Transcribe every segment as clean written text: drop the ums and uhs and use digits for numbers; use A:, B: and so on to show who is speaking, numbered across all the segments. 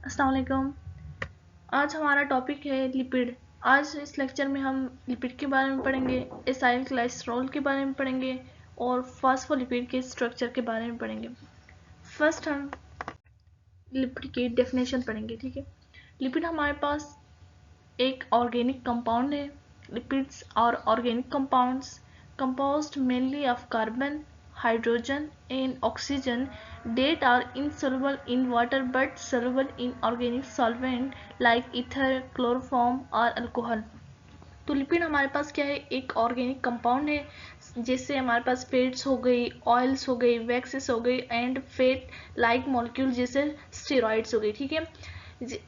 A: अस्सलाम वालेकुम। आज हमारा टॉपिक है लिपिड। आज इस लेक्चर में हम लिपिड के बारे में पढ़ेंगे, एसाइल कोलेस्ट्रॉल के बारे में पढ़ेंगे और फॉस्फोलिपिड के स्ट्रक्चर के बारे में पढ़ेंगे। फर्स्ट हम लिपिड की डेफिनेशन पढ़ेंगे, ठीक है। लिपिड हमारे पास एक ऑर्गेनिक कंपाउंड है। Lipids are organic compounds composed mainly of carbon, hydrogen and oxygen that are insoluble in water but soluble in organic solvent like ether, chloroform or alcohol। तो lipid हमारे पास क्या है, एक ऑर्गेनिक कंपाउंड है, जैसे हमारे पास फैट्स हो गई, ऑयल्स हो गई, वैक्सेस हो गई एंड फैट लाइक मॉलिक्यूल जैसे स्टेरॉइड्स हो गई, ठीक है।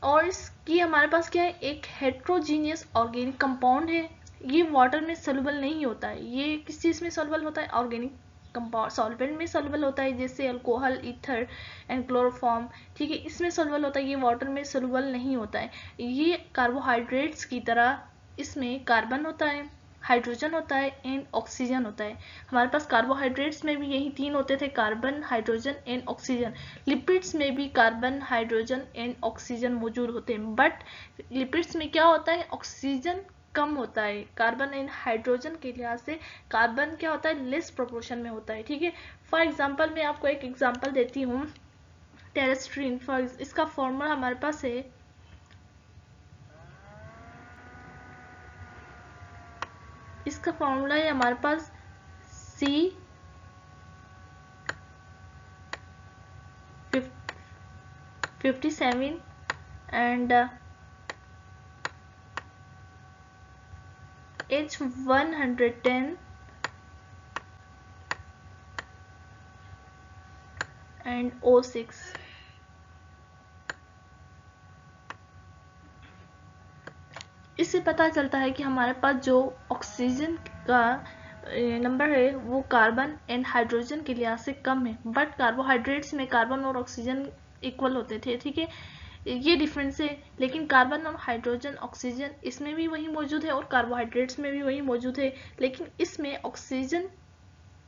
A: और इसकी हमारे पास क्या है, एक हेट्रोजीनियस ऑर्गेनिक कंपाउंड है। ये वाटर में सोल्यूबल नहीं होता है। ये किस चीज़ में सोल्यूबल होता है, ऑर्गेनिक कंपाउंड सॉल्वेंट में सोल्यूबल होता है, जैसे अल्कोहल, ईथर एंड क्लोरोफॉर्म, ठीक है, इसमें सोल्यूबल होता है। ये वाटर में सोल्यूबल नहीं होता है। ये कार्बोहाइड्रेट्स की तरह इसमें कार्बन होता है, हाइड्रोजन होता है एंड ऑक्सीजन होता है। हमारे पास कार्बोहाइड्रेट्स में भी यही तीन होते थे, carbon, hydrogen and oxygen. Lipids में भी कार्बन, हाइड्रोजन एंड ऑक्सीजन मौजूद होते हैं, बट लिपिड्स में क्या होता है, ऑक्सीजन कम होता है। कार्बन एंड हाइड्रोजन के लिहाज से कार्बन क्या होता है, लेस प्रोपोर्शन में होता है, ठीक है। फॉर एग्जांपल मैं आपको एक एग्जांपल देती हूँ, टेरेस्ट्रीन। इसका फॉर्मूला हमारे पास है, इसका फॉर्मूला है हमारे पास C57 and H110 and O6। इससे पता चलता है कि हमारे पास जो ऑक्सीजन का नंबर है वो कार्बन एंड हाइड्रोजन के लिहाज से कम है, बट कार्बोहाइड्रेट्स में कार्बन और ऑक्सीजन इक्वल होते थे, ठीक है। ये डिफरेंस है, लेकिन कार्बन और हाइड्रोजन, ऑक्सीजन इसमें भी वही मौजूद है और कार्बोहाइड्रेट्स में भी वही मौजूद है, लेकिन इसमें ऑक्सीजन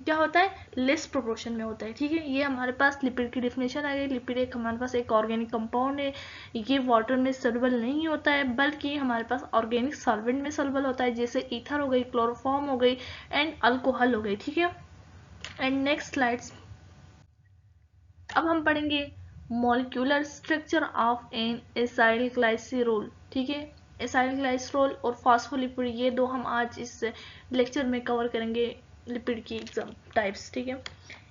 A: क्या होता है, लेस प्रोपोर्शन में होता है, ठीक है। ये हमारे पास लिपिड की डेफिनेशन आ गई। लिपिड एक हमारे पास एक ऑर्गेनिक कंपाउंड है। ये वाटर में सोल्यूबल नहीं होता है, बल्कि हमारे पास ऑर्गेनिक सॉल्वेंट में सोल्यूबल होता है, जैसे ईथर हो गई, क्लोरोफॉर्म हो गई एंड अल्कोहल हो गई, ठीक है। एंड नेक्स्ट स्लाइड्स, अब हम पढ़ेंगे molecular structure of an acyl glycerol, ठीक है। एसाइल ग्लाइसरॉल और फॉस्फोलिपिड, ये दो हम आज इस लेक्चर में कवर करेंगे, लिपिड की एग्जाम टाइप्स, ठीक है।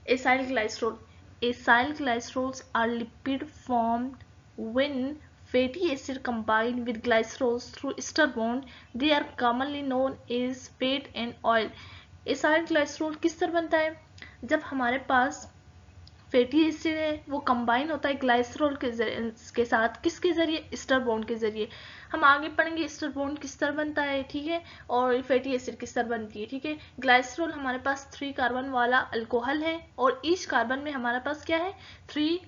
A: Acyl glycerol, acyl glycerols are lipid formed when fatty acid combine with glycerols through ester bond. They are commonly known as fat and oil। Acyl glycerol किस तरह बनता है, जब हमारे पास फैटी एसिड है वो कंबाइन होता है ग्लाइसरॉल के साथ, किसके जरिए, ईस्टर बॉन्ड के जरिए। हम आगे पढ़ेंगे ईस्टर बॉन्ड किस तरह बनता है, ठीक है, और फैटी एसिड किस तरह बनती है, ठीक है। ग्लाइसरॉल हमारे पास 3 कार्बन वाला अल्कोहल है और ईच कार्बन में हमारे पास क्या है, 3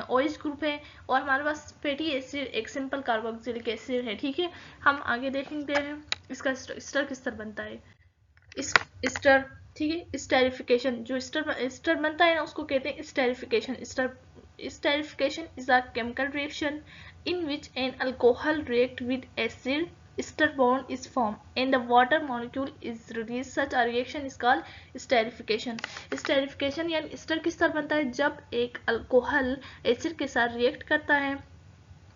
A: OH ग्रुप है, और हमारे पास फैटी एसिड एक सिंपल कार्बोक्सिलिक एसिड है, ठीक है। हम आगे देखेंगे इसका ईस्टर किस तरह बनता है। स्टर, ठीक है, स्टेरिफिकेशन, जो स्टर बनता है ना उसको कहते हैं esterification. Esterification is a chemical reaction in which an alcohol react with acid, ester bond is formed and the water molecule is released। such a reaction is called esterification। esterification यानी ester किस तरह बनता है, जब एक alcohol acid के साथ react करता है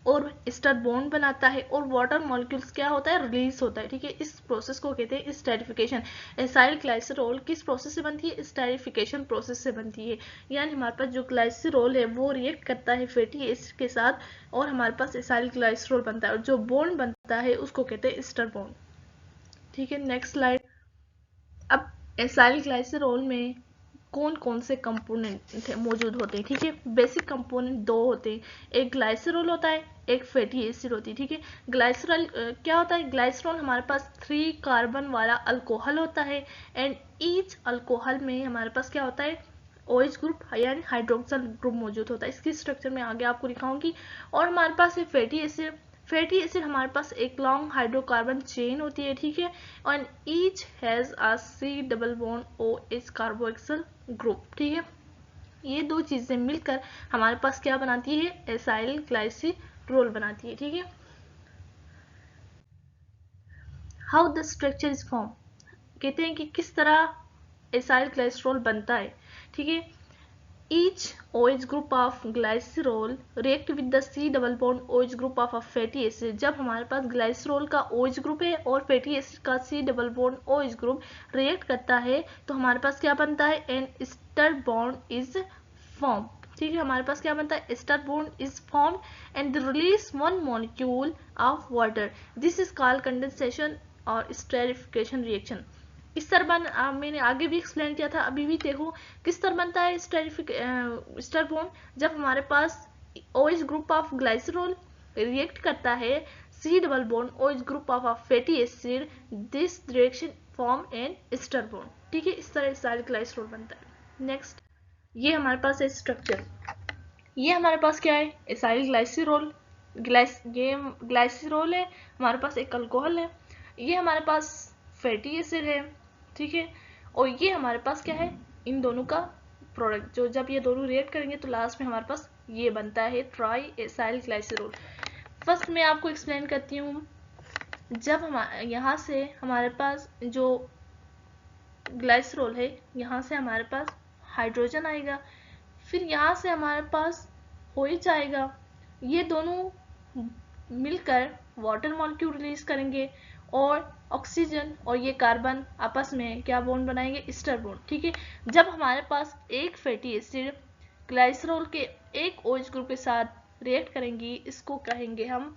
A: और एस्टर बॉन्ड बनाता है और वाटर मॉलिक्यूल्स क्या होता है, रिलीज होता है, ठीक है। इस प्रोसेस को कहते हैं स्टेरिफिकेशन। एसाइल ग्लाइसरॉल किस प्रोसेस से बनती है, स्टेरिफिकेशन प्रोसेस से बनती है। यानी हमारे पास जो ग्लाइसरॉल है वो रिएक्ट करता है फैटी एसिड के साथ और हमारे पास एसाइल ग्लाइसरॉल बनता है, और जो बॉन्ड बनता है उसको कहते हैं एस्टर बॉन्ड, ठीक है। नेक्स्ट स्लाइड, अब एसाइल ग्लाइसरॉल में कौन कौन से कंपोनेंट मौजूद होते हैं, ठीक है। बेसिक कंपोनेंट 2 होते हैं, एक ग्लाइसरॉल होता है, एक फैटी एसिड होती है, ठीक है। ग्लाइसरॉल क्या होता है, ग्लाइसरॉल हमारे पास 3 कार्बन वाला अल्कोहल होता है एंड ईच अल्कोहल में हमारे पास क्या होता है, OH ग्रुप यानी हाइड्रोक्सल ग्रुप मौजूद होता है। इसकी स्ट्रक्चर में आगे आपको दिखाऊंगी। और हमारे पास है फैटी एसिड। फैटी एसिड हमारे पास एक लॉन्ग हाइड्रोकार्बन चेन होती है, ठीक है, और each has a C double bond OH carboxyl group, ठीक है। ये दो चीजें मिलकर हमारे पास क्या बनाती है, एसाइल ग्लाइसरॉल रोल बनाती है, ठीक है। How the structure is form, कहते हैं कि किस तरह एसाइल ग्लाइसरॉल बनता है, ठीक है। Each OH group of glycerol react with the C double bond OH group of a fatty acid। जब हमारे पास ग्लाइसरॉल का OH ग्रुप है और फैटी एसिड का C double bond OH group react करता है तो हमारे पास क्या बनता है, an ester bond is form, ठीक है। हमारे पास क्या बनता है, ester bond is form and release one molecule of water, this is called condensation और स्टेरिफिकेशन रिएक्शन। इस तरह मैंने आगे भी एक्सप्लेन किया था, अभी भी देखो किस तरह बनता है एस्टर बॉन्ड, जब हमारे पास OH group of glycerol react करता है C double bond OH group of a fatty acid, this reaction form an ester bond, ठीक है। इस तरह एसाइल ग्लाइसरॉल बनता है। नेक्स्ट, ये हमारे पास है स्ट्रक्चर, ये हमारे पास क्या है, एसाइल ग्लाइसरॉल, ये ग्लाइसरॉल है, हमारे पास एक अल्कोहल है, ये हमारे पास फैटी एसिड है, ठीक है। और ये हमारे पास क्या है, इन दोनों का प्रोडक्ट, जो जब ये दोनों रिएक्ट करेंगे तो लास्ट में हमारे पास ये बनता है ट्राई एसाइल ग्लाइसरॉल। फर्स्ट मैं आपको एक्सप्लेन करती हूँ, जब हम यहाँ से हमारे पास जो ग्लाइसरॉल है, यहाँ से हमारे पास हाइड्रोजन आएगा, फिर यहाँ से हमारे पास OH आएगा, ये दोनों मिलकर वाटर मॉलिक्यूल रिलीज करेंगे और ऑक्सीजन और ये कार्बन आपस में क्या बॉन्ड बनाएंगे, एस्टर बॉन्ड, ठीक है। जब हमारे पास एक फैटी एसिड ग्लाइसरॉल के एक OH ग्रुप के साथ रिएक्ट करेंगी, इसको कहेंगे हम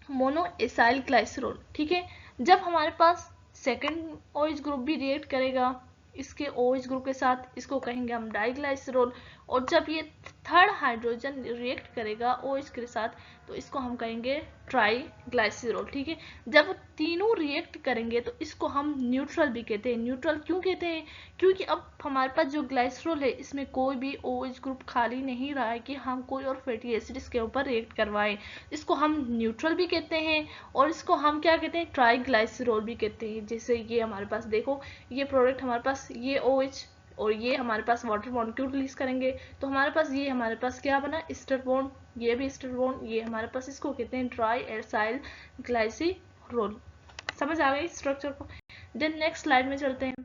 A: मोनो एसाइल ग्लाइसरॉल, ठीक है। जब हमारे पास सेकंड OH ग्रुप भी रिएक्ट करेगा इसके OH ग्रुप के साथ, इसको कहेंगे हम डाइग्लाइसरॉल। और जब ये थर्ड हाइड्रोजन रिएक्ट करेगा OH के साथ तो इसको हम कहेंगे ट्राइग्लाइसरॉल, ठीक है। जब तीनों रिएक्ट करेंगे तो इसको हम न्यूट्रल भी कहते हैं। न्यूट्रल क्यों कहते हैं, क्योंकि अब हमारे पास जो ग्लाइसरॉल है इसमें कोई भी OH ग्रुप खाली नहीं रहा है कि हम कोई और फैटी एसिड इसके ऊपर रिएक्ट करवाएं, इसको हम न्यूट्रल भी कहते हैं और इसको हम क्या कहते हैं, ट्राइग्लाइसरॉल भी कहते हैं। जैसे ये हमारे पास देखो, ये प्रोडक्ट हमारे पास ये OH और ये हमारे पास वाटर मॉलिक्यूल रिलीज करेंगे तो हमारे पास ये हमारे पास क्या बना, एस्टर बॉन्ड, ये भी एस्टर बॉन्ड, ये हमारे पास इसको कहते हैं ट्राई एसाइल ग्लाइसरॉल। समझ आ गई स्ट्रक्चर को। देन नेक्स्ट स्लाइड में चलते हैं।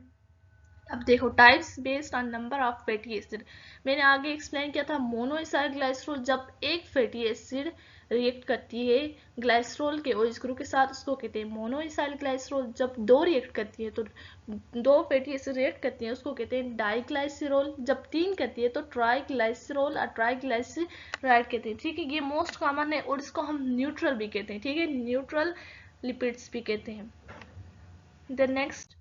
A: अब देखो types based on number of fatty acid, मैंने आगे एक्सप्लेन किया था मोनो एसाइल ग्लाइसरॉल, जब एक फैटी एसिड रिएक्ट करती है ग्लाइसरॉल के OH ग्रुप के साथ उसको कहते हैं मोनो एसाइल ग्लाइसरॉल। जब दो रिएक्ट करती है तो दो फैटी एसिड रिएक्ट करती है उसको कहते हैं डाइग्लाइसरॉल। जब तीन करती है तो ट्राइग्लाइसरॉल और ट्राइग्लाइसराइड कहते हैं, ठीक है। ये मोस्ट कॉमन है और इसको हम न्यूट्रल भी कहते हैं, ठीक है, न्यूट्रल लिपिड्स भी कहते हैं। देन नेक्स्ट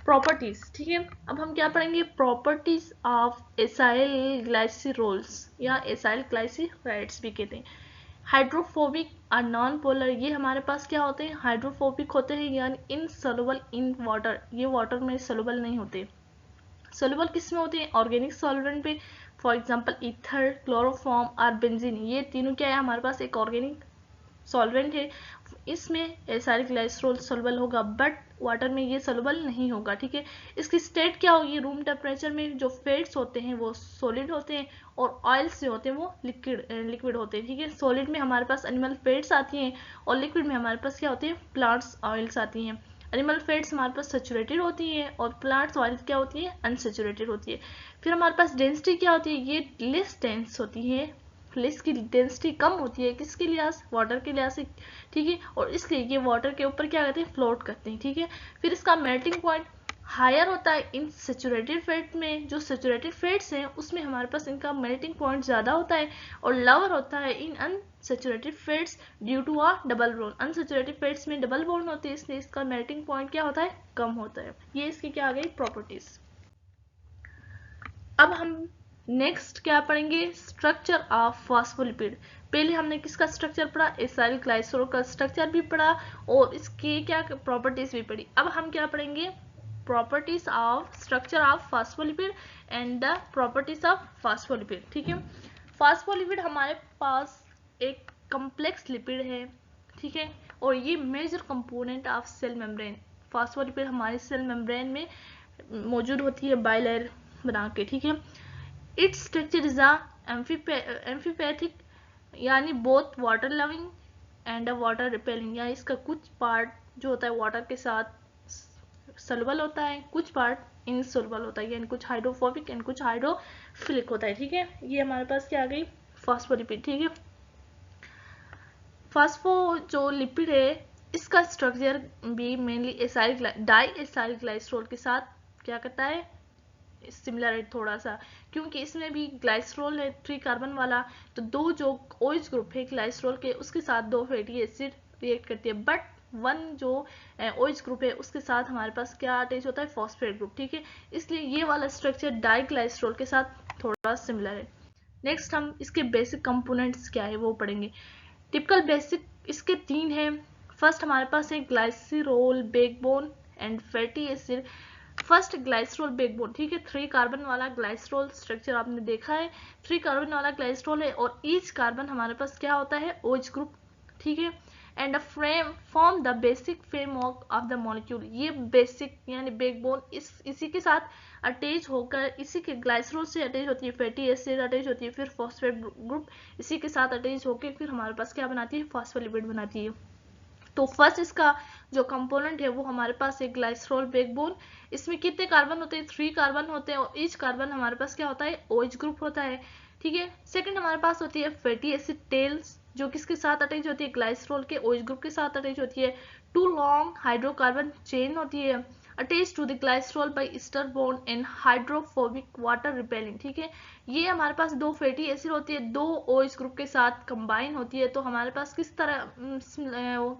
A: प्रॉपर्टीज, ठीक है। अब हम क्या पढ़ेंगे, प्रॉपर्टीज ऑफ एसाइल ग्लाइसरॉल्स या एसाइल ग्लाइसराइड्स भी कहते हैं। हाइड्रोफोबिक और नॉन पोलर, ये हमारे पास क्या होते हैं, हाइड्रोफोबिक होते हैं यानी इनसोलुबल इन वाटर, ये वाटर में सोलुबल नहीं होते। सोलुबल किस में होते हैं, ऑर्गेनिक सॉल्वेंट पे, फॉर एग्जांपल ईथर, क्लोरोफॉर्म और बेंजीन, ये तीनों क्या है हमारे पास एक ऑर्गेनिक सॉल्वेंट है, इसमें एसाइल ग्लाइसरॉल सोलुबल होगा बट वाटर में ये सोलुबल नहीं होगा, ठीक है। इसकी स्टेट क्या होगी, रूम टेम्परेचर में जो फेट्स होते हैं वो सॉलिड होते हैं और ऑयल्स जो होते हैं वो लिक्विड होते हैं, ठीक है। सॉलिड में हमारे पास एनिमल फेट्स आती हैं और लिक्विड में हमारे पास क्या होते हैं, प्लांट्स ऑयल्स आती हैं। एनिमल फेट्स हमारे पास सैचुरेटेड होती है और प्लांट्स ऑयल क्या होती है, अनसैचुरेटेड होती है। फिर हमारे पास डेंसिटी क्या होती है, ये लेस डेंस होती है, फ्लिस की डेंसिटी कम होती है, किसके लिहाज, वाटर के लिहाज से, ठीक है। और इसलिए ये वाटर के ऊपर क्या करते हैं, फ्लोट करते हैं, ठीक है। फिर इसका मेल्टिंग पॉइंट हायर होता है इन सैचुरेटेड फैट में, जो सैचुरेटेड फैट्स हैं उसमें हमारे पास इनका मेल्टिंग पॉइंट ज़्यादा होता है और लोअर होता है in unsaturated fats due to a double bond. Unsaturated fats में डबल बॉन्ड होती है इसलिए इसका मेल्टिंग पॉइंट क्या होता है, कम होता है। ये इसकी क्या आ गई प्रॉपर्टीज। अब हम नेक्स्ट क्या पढ़ेंगे, स्ट्रक्चर ऑफ फॉस्फोलिपिड। पहले हमने किसका स्ट्रक्चर पढ़ा, एसाइल ग्लाइसरॉल का स्ट्रक्चर भी पढ़ा और इसकी क्या प्रॉपर्टीज भी पढ़ी। अब हम क्या पढ़ेंगे, properties of structure of phospholipid and the properties of phospholipid, ठीक है। फॉस्फोलिपिड हमारे पास एक कम्प्लेक्स लिपिड है, ठीक है, और ये major component of cell membrane. Phospholipid हमारे सेल मेम्ब्रेन में मौजूद होती है बाइलेयर बना के, ठीक है। इट्स स्ट्रक्चर इज एम्फीपैथिक यानी both water loving and water repelling, यानी इसका कुछ पार्ट जो होता है वाटर के साथ सॉल्युबल होता है, कुछ पार्ट इनसॉल्युबल होता है, यानी कुछ हाइड्रोफोबिक एंड कुछ हाइड्रोफिलिक होता है। ठीक है, ये हमारे पास क्या आ गई, फॉस्फोलिपिड। ठीक है, फॉस्फो जो लिपिड है इसका स्ट्रक्चर भी mainly acyl diacyl glycerol के साथ क्या करता है, सिमिलर है थोड़ा सा, क्योंकि इसमें भी ग्लाइसरॉल है 3 कार्बन वाला, तो दो जो OH ग्रुप है ग्लाइसरॉल के उसके साथ 2 फैटी एसिड रिएक्ट करती है, बट वन जो OH ग्रुप है उसके साथ हमारे पास क्या अटैच होता है, फॉस्फेट ग्रुप। ठीक है, इसलिए ये वाला स्ट्रक्चर डाइग्लाइसरॉल के साथ थोड़ा सिमिलर है। नेक्स्ट हम इसके बेसिक कंपोनेंट्स क्या है वो पढ़ेंगे। टिपिकल बेसिक इसके 3 है। फर्स्ट हमारे पास है glycerol backbone and fatty acid. First glycerol backbone, ठीक है, 3 कार्बन वाला ग्लाइसरॉल स्ट्रक्चर आपने देखा है, 3 कार्बन वाला ग्लाइसरॉल है और ईच कार्बन हमारे पास क्या होता है, OH ग्रुप। ठीक है, and frame form the basic framework of the molecule. ये बेसिक यानी बैकबोन इसी के साथ अटैच होकर, इसी के ग्लाइसरॉल से अटैच होती है फैटी एसिड अटैच होती है, फिर फॉस्फेट ग्रुप इसी के साथ अटैच होकर फिर हमारे पास क्या बनाती है, फॉस्फोलिपिड बनाती है। तो फर्स्ट इसका जो कंपोनेंट है वो हमारे पास है ग्लाइसरॉल बैकबोन। इसमें कितने कार्बन होते हैं, 3 कार्बन होते हैं और ईच कार्बन हमारे पास क्या होता है, OH ग्रुप होता है। ठीक है, सेकंड हमारे पास होती है फैटी एसिड टेल्स, जो किसके साथ अटैच होती है, ग्लाइसरॉल के OH ग्रुप के साथ अटैच होती है। 2 लॉन्ग हाइड्रोकार्बन चेन होती है attach to the glycerol by ester bond and hydrophobic water repelling. ठीक है, ये हमारे पास 2 फैटी एसिड होती है, 2 OH ग्रुप के साथ कंबाइन होती है, तो हमारे पास किस तरह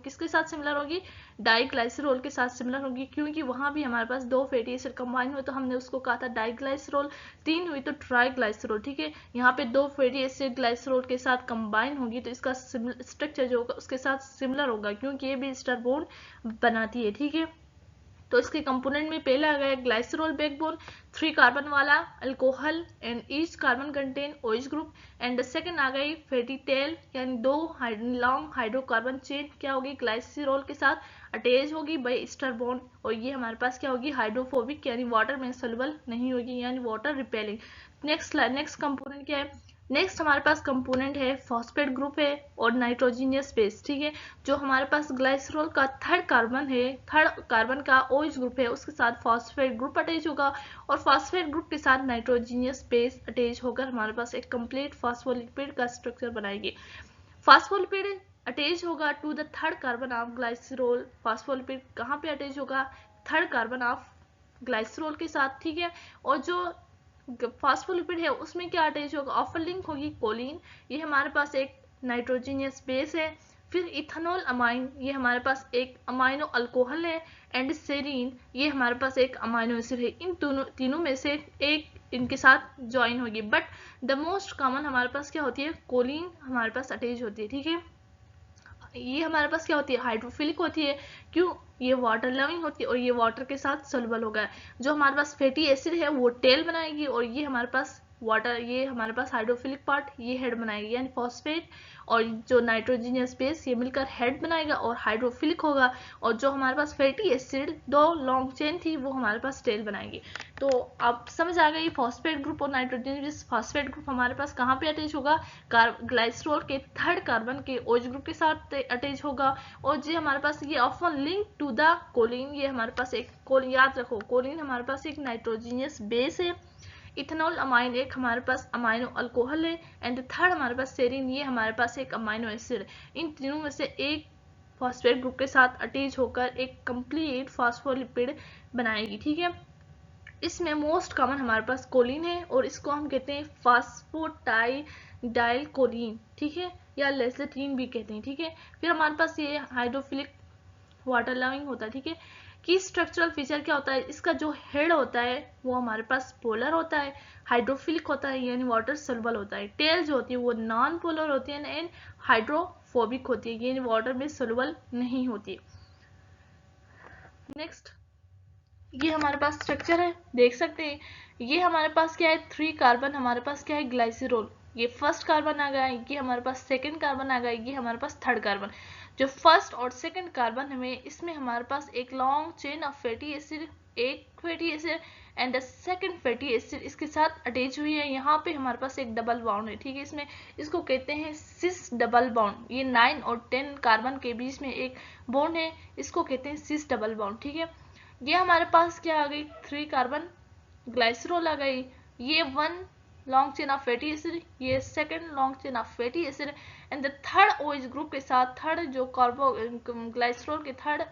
A: किसके साथ सिमिलर होगी, डाइग्लाइसरॉल के साथ सिमिलर होगी, क्योंकि वहां भी हमारे पास 2 फैटी एसिड कंबाइन हुए तो हमने उसको कहा था डाइग्लाइसरॉल, 3 हुई तो ट्राइग्लाइसरॉल। ठीक है, यहाँ पे 2 फैटी एसिड ग्लाइसरॉल के साथ कंबाइन होगी तो इसका स्ट्रक्चर जो होगा उसके साथ सिमिलर होगा, क्योंकि ये भी ईस्टर बॉन्ड बनाती है। ठीक है, तो इसके कंपोनेंट में पहला आ गया ग्लाइसरॉल बैकबोन, 3 कार्बन वाला alcohol and each carbon contain OH group, and second आ गई फैटी टेल यानी 2 लॉन्ग हाइड्रोकार्बन चेन क्या होगी, ग्लाइसरॉल के साथ अटैच होगी बाय ईस्टर बॉन्ड, और ये हमारे पास क्या होगी, हाइड्रोफोबिक यानी वाटर में सॉल्युबल नहीं होगी, यानी वाटर रिपेलिंग। नेक्स्ट कंपोनेंट क्या है, नेक्स्ट हमारे पास कंपोनेंट है फॉस्फेट ग्रुप है और नाइट्रोजनियस बेस। ठीक है, जो हमारे पास ग्लाइसरॉल का थर्ड कार्बन है, थर्ड कार्बन का OH ग्रुप है उसके साथ फॉस्फेट ग्रुप अटैच होगा और फॉस्फेट ग्रुप के साथ नाइट्रोजनियस बेस अटैच होकर हमारे पास एक कंप्लीट फॉस्फोलिपिड का स्ट्रक्चर बनाएगी। फॉस्फोलिपिड अटैच होगा to the third carbon of glycerol. Phospholipid कहाँ पे अटैच होगा, थर्ड कार्बन ऑफ ग्लाइसरॉल के साथ। ठीक है, और जो फॉस्फोलिपिड है उसमें क्या अटैच होगा, ऑफर लिंक होगी कोलिन, ये हमारे पास एक नाइट्रोजनियस बेस है। फिर इथेनॉल अमाइन, ये हमारे पास एक अमाइनो अल्कोहल है, एंड सेरीन ये हमारे पास एक अमाइनो एसिड है। इन तीनों में से एक इनके साथ ज्वाइन होगी, बट द मोस्ट कॉमन हमारे पास क्या होती है, कोलिन हमारे पास अटैच होती है। ठीक है, ये हमारे पास क्या होती है, हाइड्रोफिलिक होती है, क्यों, ये वाटर लविंग होती है और ये वाटर के साथ सॉल्युबल होगा। जो हमारे पास फैटी एसिड है वो टेल बनाएगी और ये हमारे पास वाटर, ये हमारे पास हाइड्रोफिलिक पार्ट ये हेड बनाएगी यानी फॉस्फेट, और जो नाइट्रोजनियस बेस ये मिलकर हेड बनाएगा और हाइड्रोफिलिक होगा, और जो हमारे पास फैटी एसिड 2 लॉन्ग चेन थी वो हमारे पास टेल बनाएगी। तो आप समझ आ गई, फॉस्फेट ग्रुप और नाइट्रोजनियस फॉस्फेट ग्रुप हमारे पास कहाँ पे अटैच होगा, ग्लाइसरॉल के थर्ड कार्बन के OH ग्रुप के साथ अटैच होगा, और जो हमारे पास ये often link to the choline, ये हमारे पास एक कोलिन, याद रखो कोलिन हमारे पास एक नाइट्रोजनियस बेस है, इथेनॉल अमाइन एक हमारे पास अमाइनो अल्कोहल है, एंड थर्ड हमारे पास सेरीन ये हमारे पास एक अमाइनो एसिड है। इन तीनों में से एक फॉस्फेट ग्रुप के साथ अटैच होकर एक कंप्लीट फॉस्फोलिपिड बनाएगी। ठीक है, इसमें मोस्ट कॉमन हमारे पास कोलिन है और इसको हम कहते हैं फास्फोटाइडाइल कोलिन। ठीक है, या लेसेटीन भी कहते हैं। ठीक है, फिर हमारे पास ये हाइड्रोफिलिक वाटर लविंग होता है। ठीक है, की स्ट्रक्चरल फीचर क्या होता है, इसका जो हेड होता है वो हमारे पास पोलर होता है, हाइड्रोफिलिक होता है यानी वाटर सॉल्युबल होता है। टेल जो होती है वो नॉन पोलर होती है एंड हाइड्रोफोबिक होती है, यानी वाटर में सॉल्युबल नहीं होती। नेक्स्ट ये हमारे पास स्ट्रक्चर है, देख सकते हैं, ये हमारे पास क्या है, 3 कार्बन हमारे पास क्या है, ग्लाइसरॉल, ये फर्स्ट कार्बन आ गया, ये हमारे पास सेकंड कार्बन आ गया, ये हमारे पास थर्ड कार्बन। जो फर्स्ट और सेकंड कार्बन हमें इसमें हमारे पास एक long chain of fatty acid, एक fatty acid and the second fatty acid इसके साथ अटैच हुई है। यहाँ पे हमारे पास एक डबल बॉन्ड है, ठीक है, इसमें इसको कहते हैं सिस डबल बॉन्ड। ये 9 और 10 कार्बन के बीच में एक बॉन्ड है, इसको कहते हैं सिस डबल बॉन्ड, ठीक है। ये हमारे पास क्या आ गई, 3 कार्बन ग्लाइसरॉल आ गई। ये 1 long chain of fatty acid, ये second long chain of fatty acid and the third OH group के साथ, थर्ड जो कार्बो ग्लाइसरॉल के थर्ड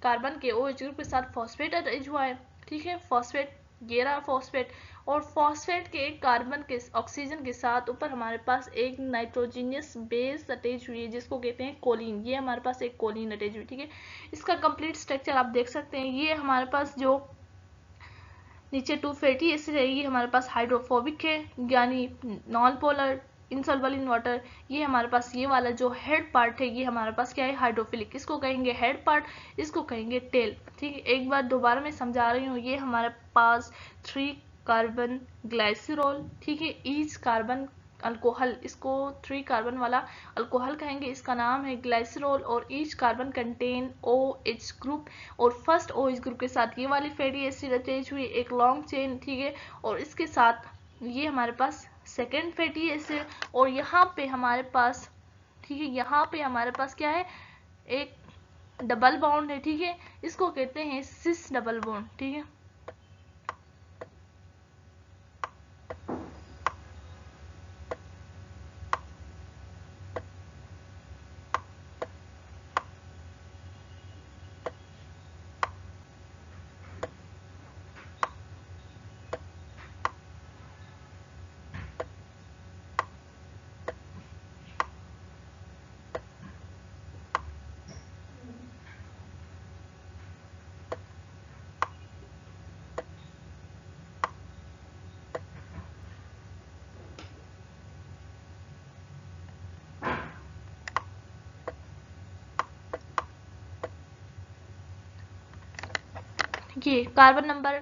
A: कार्बन के OH ग्रुप के साथ फॉस्फेट अटैच हुआ है, ठीक है, फॉस्फेट, ये रहा फॉस्फेट। और फॉस्फेट के एक कार्बन के ऑक्सीजन के साथ ऊपर हमारे पास एक नाइट्रोजीनियस बेस अटैच हुई है जिसको कहते हैं कोलिन। ये हमारे पास एक कोलिन अटैच हुई, ठीक है। इसका कंप्लीट स्ट्रक्चर आप देख सकते हैं। ये हमारे पास जो नीचे 2 फैटी एसिड है, ये हमारे पास हाइड्रोफोबिक है, यानी non polar, insoluble in water. ये हमारे पास ये वाला जो हेड पार्ट है, ये हमारे पास क्या है, हाइड्रोफिलिक, इसको कहेंगे हेड पार्ट, इसको कहेंगे टेल, ठीक है। एक बार दोबारा मैं समझा रही हूँ। ये हमारे पास 3 कार्बन ग्लाइसरॉल, ठीक है, ईच कार्बन अल्कोहल, इसको 3 कार्बन वाला अल्कोहल कहेंगे, इसका नाम है ग्लाइसरॉल। और each carbon contain OH group, और फर्स्ट OH ग्रुप के साथ ये वाली फैटी एसिड अटैच हुई, एक लॉन्ग चेन, ठीक है। और इसके साथ ये हमारे पास सेकेंड फैटी एसिड, और यहाँ पे हमारे पास, ठीक है, यहाँ पे हमारे पास क्या है, एक डबल बॉन्ड है, ठीक है, इसको कहते हैं सिस डबल बॉन्ड, ठीक है। ये कार्बन नंबर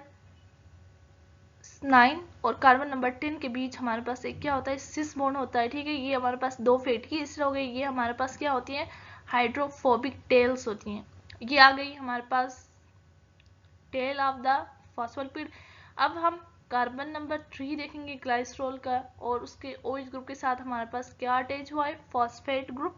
A: 9 और कार्बन नंबर 10 के बीच हमारे पास एक क्या होता है, सिस बॉन्ड होता है, ठीक है। ये हमारे पास 2 फैटी एसिड हो गई। ये हमारे पास क्या होती है, हाइड्रोफोबिक टेल्स होती हैं। ये आ गई हमारे पास टेल ऑफ द फॉस्फोलिपिड। अब हम कार्बन नंबर 3 देखेंगे ग्लाइसरॉल का, और उसके OH ग्रुप के साथ हमारे पास क्या अटैच हुआ है, फॉस्फेट ग्रुप।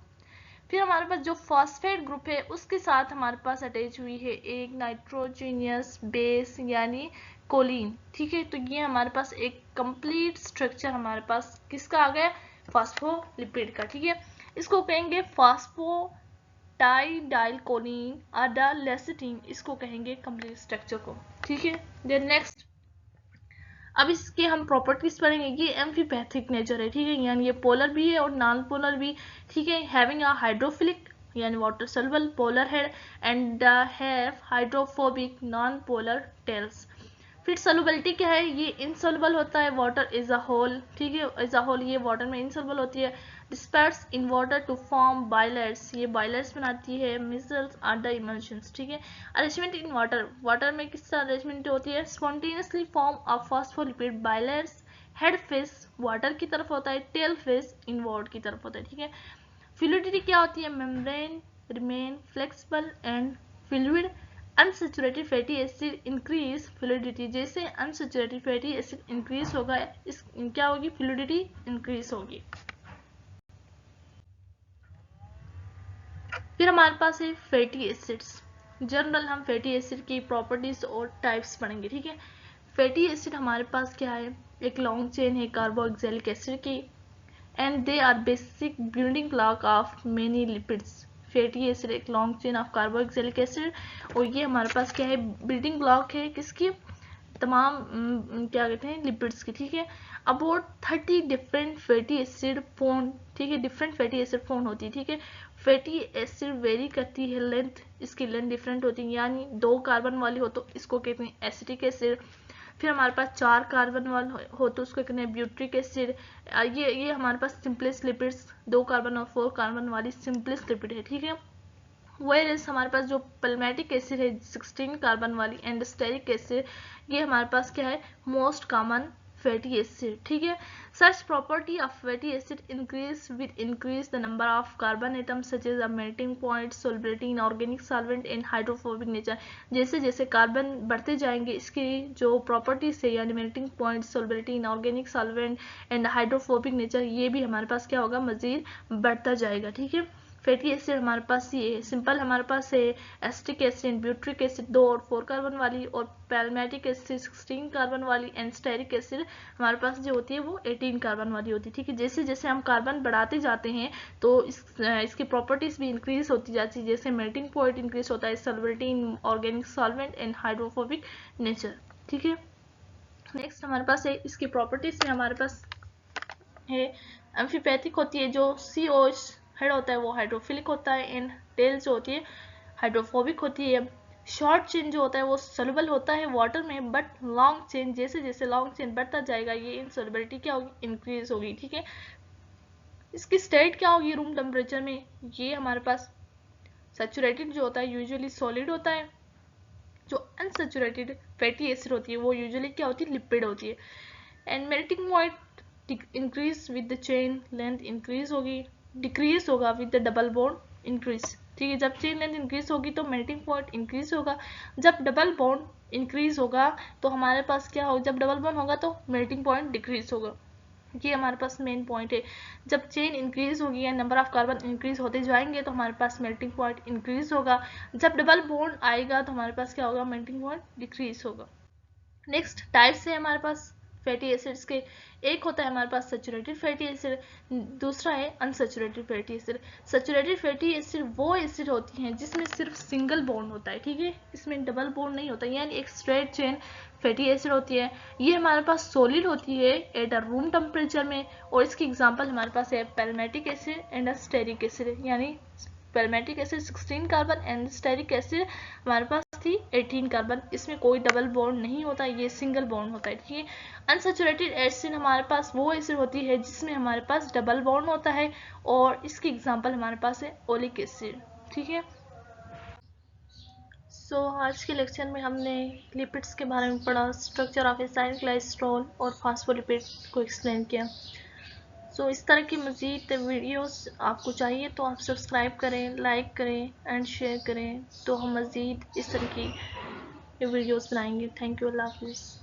A: फिर हमारे पास जो फॉस्फेट ग्रुप है उसके साथ हमारे पास अटैच हुई है एक नाइट्रोजीनियस बेस यानी कोलिन, ठीक है। तो ये हमारे पास एक कंप्लीट स्ट्रक्चर हमारे पास किसका आ गया, फॉस्फोलिपिड का, ठीक है। इसको कहेंगे फॉस्फोटाइडाइल कोलिन अडालेसिटिन, इसको कहेंगे कंप्लीट स्ट्रक्चर को, ठीक है। देन नेक्स्ट, अब इसके हम प्रॉपर्टीज पढ़ेंगे। ये एम्फीपैथिक नेचर है, ठीक है, यानी ये पोलर भी है और नॉन पोलर भी, ठीक है। हैविंग अ हाइड्रोफिलिक यानी water soluble polar head and have hydrophobic non polar tails. फिर सॉल्युबिलिटी क्या है, ये इनसॉल्युबल होता है वाटर इज अ होल, ठीक है, एज अ होल ये वाटर में इनसॉल्युबल होती है। Disperse in water to form bilayers, ये बाइलर्स बनाती है। मिसल्स आर द इमल्शंस, ठीक है। अरेंजमेंट इन वाटर, वाटर में किस तरह अरेंजमेंट होती है, spontaneously form of phospholipid बाइलर्स। Head face water की तरफ होता है, टेल फेस इनवर्ड की तरफ होता है, ठीक है। फ्लूइडिटी क्या होती है, membrane remain flexible and fluid. Unsaturated fatty acid increase fluidity, जैसे अनसैचुरेटेड फैटी एसिड इंक्रीज होगा, इस क्या होगी, फ्लूइडिटी इंक्रीज होगी। फिर हमारे पास है फैटी एसिड्स। जनरल हम फैटी एसिड की प्रॉपर्टीज और टाइप्स पढ़ेंगे, ठीक है। फैटी एसिड हमारे पास क्या है, एक लॉन्ग चेन है कार्बोक्सिलिक एसिड की, and they are basic building block of many lipids. Fatty acid एक long chain of carboxylic acid, और ये हमारे पास क्या है, बिल्डिंग ब्लॉक है किसकी, तमाम क्या कहते हैं, लिपिड्स की, ठीक है। About 30 different fatty acid form, ठीक है, डिफरेंट फैटी एसिड फॉर्म होती है, ठीक है। फैटी एसिड वेरी करती है लेंथ, इसकी लेंथ डिफरेंट होती है, यानी 2 कार्बन वाली हो तो इसको कहते हैं एसिटिक एसिड। फिर हमारे पास 4 कार्बन वाला हो तो उसको कहते हैं ब्यूट्रिक एसिड। ये हमारे पास सिंपलेस्ट लिपिड्स, 2 कार्बन और 4 कार्बन वाली सिंपलेस्ट लिपिड है, ठीक है। वेयरएज हमारे पास जो पल्मेटिक एसिड है 16 कार्बन वाली, एंड स्टेरिक एसिड, ये हमारे पास क्या है, मोस्ट कॉमन फैटी एसिड, ठीक है। Such property of fatty acid increase with increase the number of carbon atoms such as melting point, solubility in organic solvent and hydrophobic nature. जैसे जैसे carbon बढ़ते जाएंगे इसकी जो प्रॉपर्टीज है यानी melting point, solubility in organic solvent and hydrophobic nature, ये भी हमारे पास क्या होगा, मजीद बढ़ता जाएगा, ठीक है। फैटी एसिड हमारे पास ये सिंपल हमारे पास है एसिटिक एसिड, ब्यूट्रिक एसिड 2 और 4 कार्बन वाली, और पैल्मेटिक एसिड 16 कार्बन वाली, एंड स्टेरिक एसिड हमारे पास जो होती है वो 18 कार्बन वाली होती है, ठीक है। जैसे जैसे हम कार्बन बढ़ाते जाते हैं तो इसकी प्रॉपर्टीज भी इंक्रीज होती जाती है, जैसे मेल्टिंग पॉइंट इंक्रीज होता है, solubility in organic solvent and hydrophobic nature, ठीक है। नेक्स्ट हमारे पास है इसकी प्रॉपर्टीज में हमारे पास है एम्फीपैथिक होती है, जो COH हेड होता है वो हाइड्रोफिलिक होता है, एंड टेल जो होती है हाइड्रोफोबिक होती है। शॉर्ट चेन जो होता है वो सोलुबल होता है वाटर में, बट लॉन्ग चेन जैसे जैसे लॉन्ग चेन बढ़ता जाएगा ये इनसोल्युबिलिटी क्या होगी, इंक्रीज होगी, ठीक है। इसकी स्टेट क्या होगी रूम टेम्परेचर में, ये हमारे पास सैचुरेटेड जो होता है यूजुअली सॉलिड होता है, जो अनसैचुरेटेड फैटी एसिड होती है वो यूजुअली क्या होती है, लिपिड होती है। And melting point increase with the chain length increase होगी, डिक्रीज होगा with the double bond increase, ठीक है। जब चेन लेंथ इंक्रीज होगी तो मेल्टिंग पॉइंट इंक्रीज होगा, जब डबल बॉन्ड इंक्रीज होगा तो हमारे पास क्या होगा, जब डबल बॉन्ड होगा तो मेल्टिंग पॉइंट डिक्रीज होगा, ये हमारे पास मेन पॉइंट है। जब चेन इंक्रीज होगी या नंबर ऑफ कार्बन इंक्रीज होते जाएंगे तो हमारे पास मेल्टिंग पॉइंट इंक्रीज होगा, जब डबल बॉन्ड आएगा तो हमारे पास क्या होगा, मेल्टिंग पॉइंट डिक्रीज होगा। नेक्स्ट टाइप्स है हमारे पास फैटी एसिड्स के, एक होता है हमारे पास सैचुरेटेड फैटी एसिड, दूसरा है unsaturated fatty acid. Saturated fatty acid वो एसिड होती हैं जिसमें सिर्फ सिंगल बॉन्ड होता है, ठीक है, इसमें डबल बॉन्ड नहीं होता, यानी एक स्ट्रेट चेन फैटी एसिड होती है। ये हमारे पास सॉलिड होती है एट अ रूम टेम्परेचर में, और इसकी एग्जांपल हमारे पास है palmitic acid and stearic acid, यानी palmitic acid 16 carbon and stearic acid हमारे पास थी 18 कार्बन, इसमें कोई डबल बॉन्ड नहीं होता, ये सिंगल बॉन्ड होता है, ठीक है। अनसैचुरेटेड एसिड हमारे पास वो एसिड होती है जिसमें हमारे पास डबल बॉन्ड होता है, और इसकी एग्जांपल हमारे पास है ओलिक एसिड, ठीक है। आज के लेक्चर में हमने लिपिड्स के बारे में पढ़ा, स्ट्रक्चर ऑफ एसाइल ग्लाइसरॉल और फास्फोलिपिड को एक्सप्लेन किया। इस तरह की मज़ीद वीडियोस आपको चाहिए तो आप सब्सक्राइब करें, लाइक करें एंड शेयर करें, तो हम मज़ीद इस तरह की वीडियोस बनाएंगे। थैंक यू, अल्लाह हाफिज़।